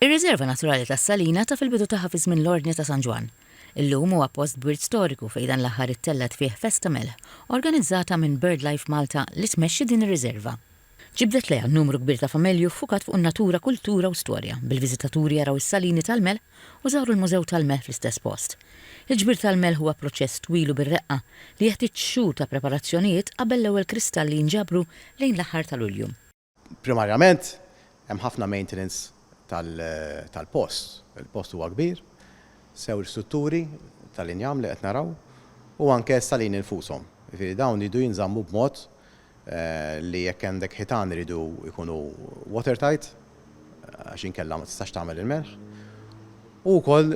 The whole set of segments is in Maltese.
Ir-Riserva Naturali tas-Salina ta' fil-bidu tagħha fi żmien l-Ordni ta' San Ġwan. Illum huwa post wirt storiku fejn dan l-aħħar ittellet fih festa melħ, organizzata minn BirdLife Malta li tmexxi din ir-riserva. Ġibdet lejha numru kbir ta' familju ffukat fuq natura, kultura u storja, bil-viżitaturi jaraw is-salini tal-melħ u żawru l-Mużew tal-Melħ fl-istess post. Il-ġbir tal-melħ huwa proċess twilu bir-reqqa li jeħtieġ xhur ta' preparazzjonijiet qabel l-ewwel kristalli jinġabru lejn l-aħħar ta' Lulju. Primarjament hemm ħafna maintenance tal-post. Il-post huwa kbir, sew strutturi tal-injam li qed naraw u anke s-salini nfushom. Dawn jridu jinżammu b'mod li jekk għandek ħitan iridu jkunu watertight għax inkella ma tistax tagħmel il-melħ. U wkoll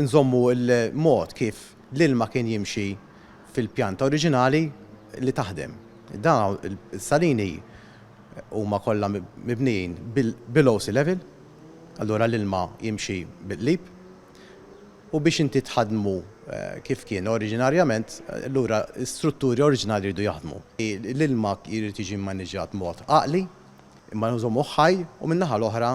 nżommu l-mod kif l-ilma kien jimxi fil-pjanta oriġinali li taħdem. Dawn is-salini huma kollha mibnijin below sea level, allura l-ilma jimxi bil-qlib. U biex inti tħadmu kif kien oriġinarjament, allura strutturi oriġinali jridu jaħdmu. L-ilma jrid jiġi mmaniġġjat mod għaqli, imma nżommu ħaj u min-naħa l-oħra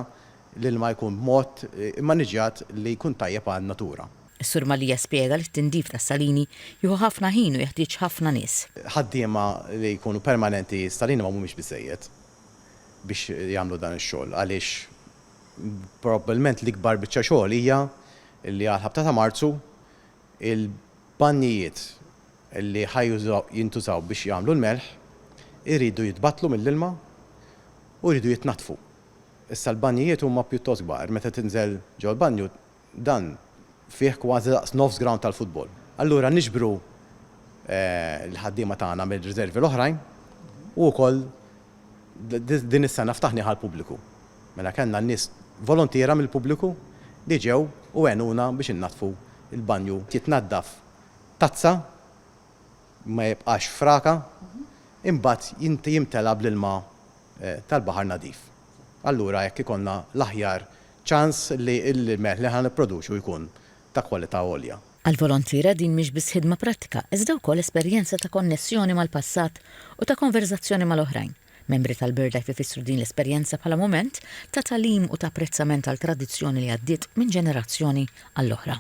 l-ilma jkun mod mmaniġġjat li jkun tajjeb għan-natura. Is-Sur Malija spjega li t-tindif tas-salini jieħu ħafna ħin u jeħtieġ ħafna nies. Ħaddiema li jkunu permanenti salini ma mhumiex biżejjed biex jagħmlu dan ix-xogħol għaliex probabbilment l-ikbar biċċa xogħol hija li għal-ħabta ta' Marzu il-bannijiet li jintużaw biex jagħmlu l-melħ iridu jitbattlu mill-ilma u jridu jitnatfu. Issa l-bannijiet huma pjuttost kbar, meta tinżel ġew l-banju dan fih kważi daqs nofs ground tal-futbol. Allura niġbru l-ħaddiema tagħna mill-riservi l-oħrajn u wkoll din is-sena ftaħni għall-pubbliku. Mela kellna n-nies volontiera mill-pubbliku li ġew u għenuna biex innatfu il-banju. Jitnaddaf tazza, ma jibqax fraka, imbagħad jimtela bl-ilma tal-baħar nadif. Allura jekk ikonna l-aħjar ċans li l-melħ li ħan nipproduċu jkun ta' kwalità għolja. Għal-volontira din mhix biss ħidma prattika, iżda wkoll esperjenza ta' konnessjoni mal-passat u ta' konverzazzjoni mal-oħrajn. Membri tal-BirdLife ifissru din l-esperjenza bħala mument ta' talim u ta' apprezzament għal tradizzjoni li għaddiet minn ġenerazzjoni għall-oħra.